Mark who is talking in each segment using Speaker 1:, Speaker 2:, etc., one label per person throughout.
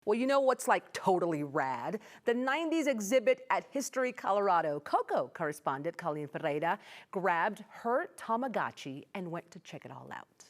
Speaker 1: Well, you know what's like totally rad? The 90s exhibit at History Colorado. Coco correspondent Colleen Ferreira grabbed her Tamagotchi and went to check it all out.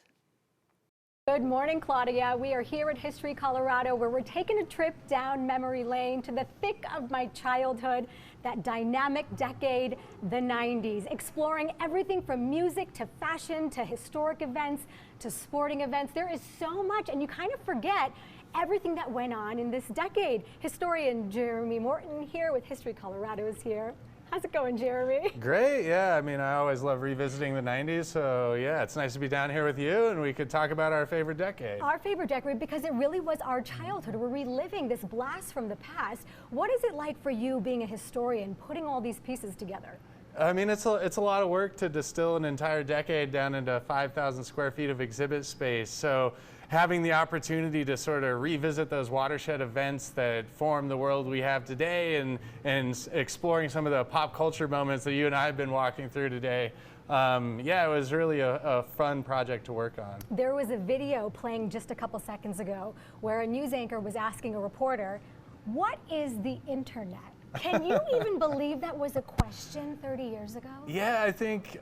Speaker 2: Good morning, Claudia. We are here at History Colorado, where we're taking a trip down memory lane to the thick of my childhood, that dynamic decade, the 90s, exploring everything from music to fashion to historic events to sporting events. There is so much, and you kind of forget everything that went on in this decade. Historian Jeremy Morton here with History Colorado is here. How's it going, Jeremy?
Speaker 3: Great, yeah. I mean, I always love revisiting the 90s, so yeah, it's nice to be down here with you and we could talk about our favorite decade.
Speaker 2: Our favorite decade, because it really was our childhood. We're reliving this blast from the past. What is it like for you being a historian, putting all these pieces together?
Speaker 3: I mean, it's a lot of work to distill an entire decade down into 5,000 square feet of exhibit space. So having the opportunity to sort of revisit those watershed events that form the world we have today and exploring some of the pop culture moments that you and I have been walking through today. Yeah, it was really a fun project to work on.
Speaker 2: There was a video playing just a couple seconds ago where a news anchor was asking a reporter, what is the internet? Can you even believe that was a question 30 years ago?
Speaker 3: Yeah, I think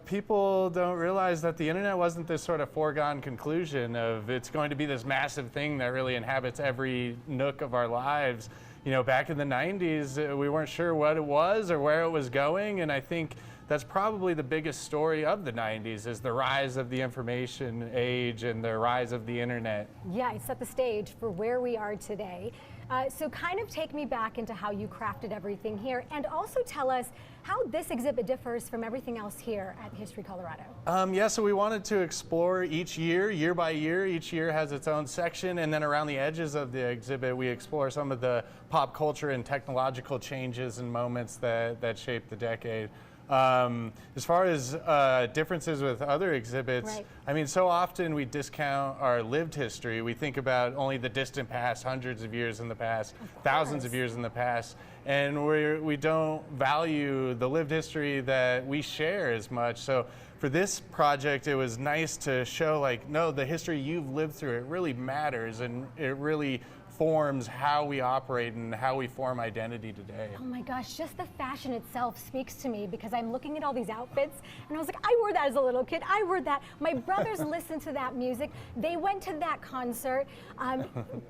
Speaker 3: people don't realize that the internet wasn't this sort of foregone conclusion of it's going to be this massive thing that really inhabits every nook of our lives. You know, back in the 90s, we weren't sure what it was or where it was going, and I think that's probably the biggest story of the 90s is the rise of the information age and the rise of the internet.
Speaker 2: Yeah, it set the stage for where we are today. So kind of take me back into how you crafted everything here, and also tell us how this exhibit differs from everything else here at History Colorado.
Speaker 3: Yeah, so we wanted to explore each year by year. Each year has its own section, and then around the edges of the exhibit we explore some of the pop culture and technological changes and moments that shaped the decade. As far as differences with other exhibits, right. I mean, so often we discount our lived history. We think about only the distant past, hundreds of years in the past, thousands of years in the past, and we don't value the lived history that we share as much. So for this project, it was nice to show, like, no, the history you've lived through, it really matters, and it really forms how we operate and how we form identity today.
Speaker 2: Oh my gosh, just the fashion itself speaks to me, because I'm looking at all these outfits and I was like, I wore that as a little kid, I wore that. My brothers listened to that music, they went to that concert.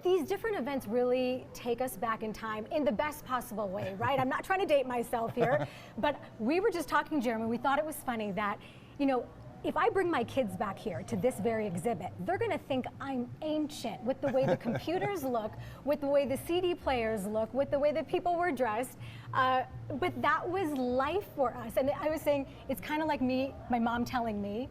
Speaker 2: These different events really take us back in time in the best possible way, right? I'm not trying to date myself here, but we were just talking, Jeremy, we thought it was funny that, you know, if I bring my kids back here to this very exhibit, they're going to think I'm ancient with the way the computers look, with the way the CD players look, with the way that people were dressed. But that was life for us. And I was saying, it's kind of like my mom telling me,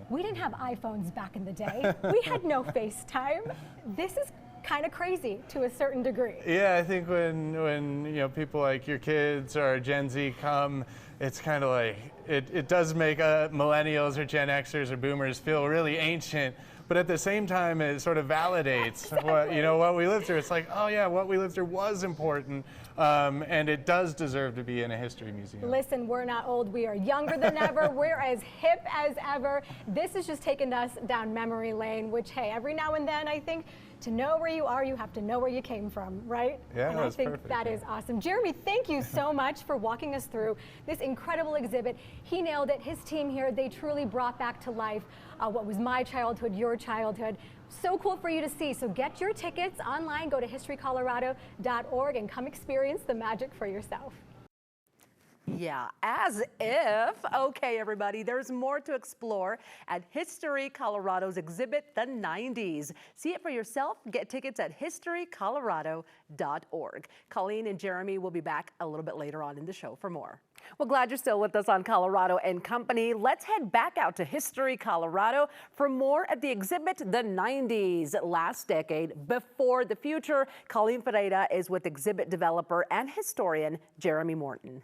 Speaker 2: we didn't have iPhones back in the day. We had no FaceTime. This is kind of crazy to a certain degree.
Speaker 3: Yeah, I think when you know, people like your kids or Gen Z come, it's kind of like, it does make millennials or Gen Xers or boomers feel really ancient, but at the same time it sort of validates what we lived through. It's like, oh yeah, what we lived through was important, and it does deserve to be in a history museum.
Speaker 2: Listen, we're not old, we are younger than ever, we're as hip as ever. This has just taken us down memory lane, which, hey, every now and then I think to know where you are, you have to know where you came from, right?
Speaker 3: Yeah,
Speaker 2: and I think that is awesome. Jeremy, thank you so much for walking us through this incredible exhibit. He nailed it. His team here, they truly brought back to life what was my childhood, your childhood. So cool for you to see. So get your tickets online, go to historycolorado.org and come experience the magic for yourself.
Speaker 1: Yeah, as if. Okay, everybody, there's more to explore at History Colorado's exhibit, The 90s. See it for yourself. Get tickets at historycolorado.org. Colleen and Jeremy will be back a little bit later on in the show for more. Well, glad you're still with us on Colorado and Company. Let's head back out to History Colorado for more at the exhibit, The 90s, last decade before the future. Colleen Ferreira is with exhibit developer and historian Jeremy Morton.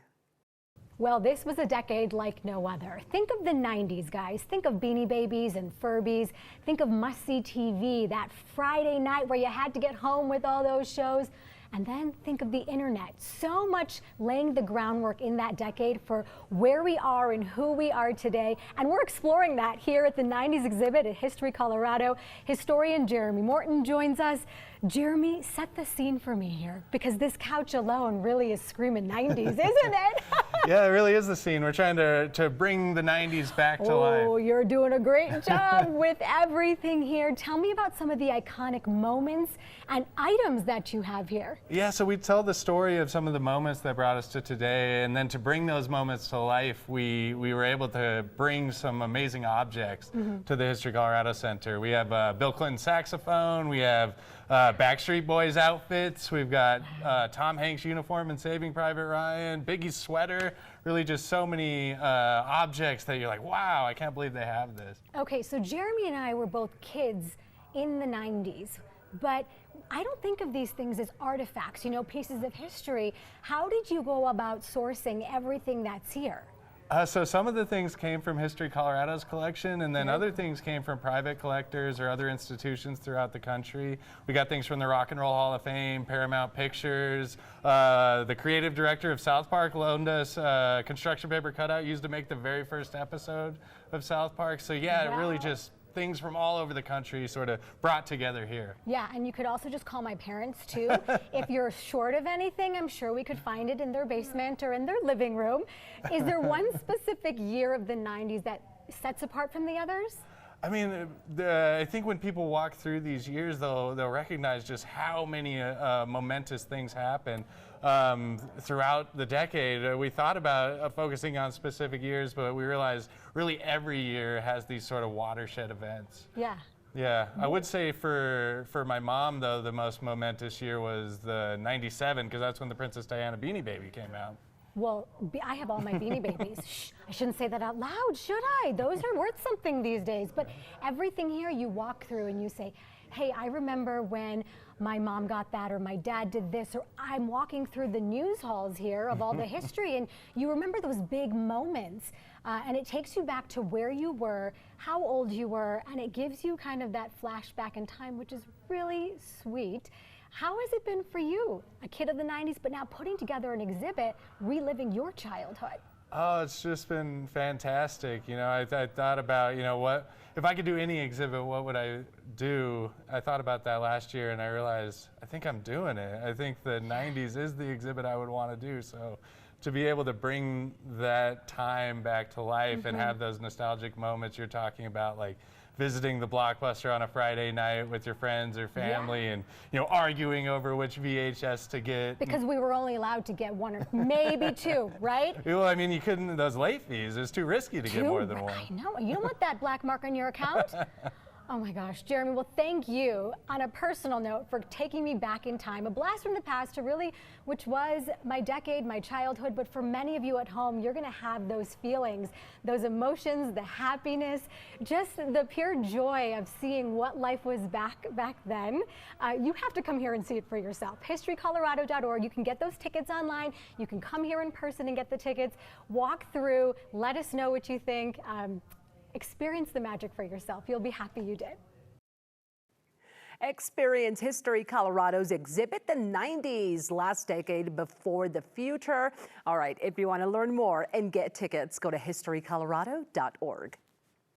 Speaker 2: Well, this was a decade like no other. Think of the 90s, guys. Think of Beanie Babies and Furbies. Think of must-see TV, that Friday night where you had to get home with all those shows. And then think of the internet. So much laying the groundwork in that decade for where we are and who we are today. And we're exploring that here at the 90s exhibit at History Colorado. Historian Jeremy Morton joins us. Jeremy, set the scene for me here, because this couch alone really is screaming 90s, isn't it?
Speaker 3: Yeah, it really is the scene. We're trying to bring the 90s back to life.
Speaker 2: Oh, you're doing a great job with everything here. Tell me about some of the iconic moments and items that you have here.
Speaker 3: Yeah, so we tell the story of some of the moments that brought us to today, and then to bring those moments to life, we were able to bring some amazing objects to the History Colorado Center. We have Bill Clinton saxophone, we have Backstreet Boys outfits, we've got Tom Hanks uniform in Saving Private Ryan, Biggie's sweater, really just so many objects that you're like, wow, I can't believe they have this.
Speaker 2: Okay, so Jeremy and I were both kids in the 90s, but I don't think of these things as artifacts, you know, pieces of history. How did you go about sourcing everything that's here?
Speaker 3: So some of the things came from History Colorado's collection, and then other things came from private collectors or other institutions throughout the country. We got things from the Rock and Roll Hall of Fame, Paramount Pictures. The creative director of South Park loaned us a construction paper cutout used to make the very first episode of South Park. So yeah, it really just things from all over the country sort of brought together here.
Speaker 2: Yeah, and you could also just call my parents too. If you're short of anything, I'm sure we could find it in their basement or in their living room. Is there one specific year of the 90s that sets apart from the others?
Speaker 3: I mean, I think when people walk through these years, they'll recognize just how many momentous things happen throughout the decade. We thought about focusing on specific years, but we realized really every year has these sort of watershed events.
Speaker 2: Yeah.
Speaker 3: Yeah, I would say for my mom, though, the most momentous year was the '97, because that's when the Princess Diana Beanie Baby came out.
Speaker 2: Well, I have all my Beanie Babies. Shh, I shouldn't say that out loud, should I? Those are worth something these days. But everything here you walk through and you say, hey, I remember when my mom got that, or my dad did this, or I'm walking through the news halls here of all the history, and you remember those big moments. And it takes you back to where you were, how old you were, and it gives you kind of that flashback in time, which is really sweet. How has it been for you, a kid of the 90s, but now putting together an exhibit, reliving your childhood?
Speaker 3: Oh, it's just been fantastic. You know, I thought about, you know, what if I could do any exhibit, what would I do? I thought about that last year, and I realized I think I'm doing it. I think the 90s is the exhibit I would want to do. So to be able to bring that time back to life and have those nostalgic moments you're talking about, like visiting the Blockbuster on a Friday night with your friends or family, and arguing over which VHS to get.
Speaker 2: Because we were only allowed to get one or maybe two, right?
Speaker 3: Well, I mean, you couldn't, those late fees, it's too risky to get more than one.
Speaker 2: I know, you don't want that black mark on your account. Oh my gosh, Jeremy, well, thank you on a personal note for taking me back in time, a blast from the past to really, which was my decade, my childhood, but for many of you at home, you're gonna have those feelings, those emotions, the happiness, just the pure joy of seeing what life was back then. You have to come here and see it for yourself. HistoryColorado.org, you can get those tickets online, you can come here in person and get the tickets, walk through, let us know what you think. Experience the magic for yourself. You'll be happy you did.
Speaker 1: Experience History Colorado's exhibit, the 90s, last decade before the future. All right, if you want to learn more and get tickets, go to HistoryColorado.org.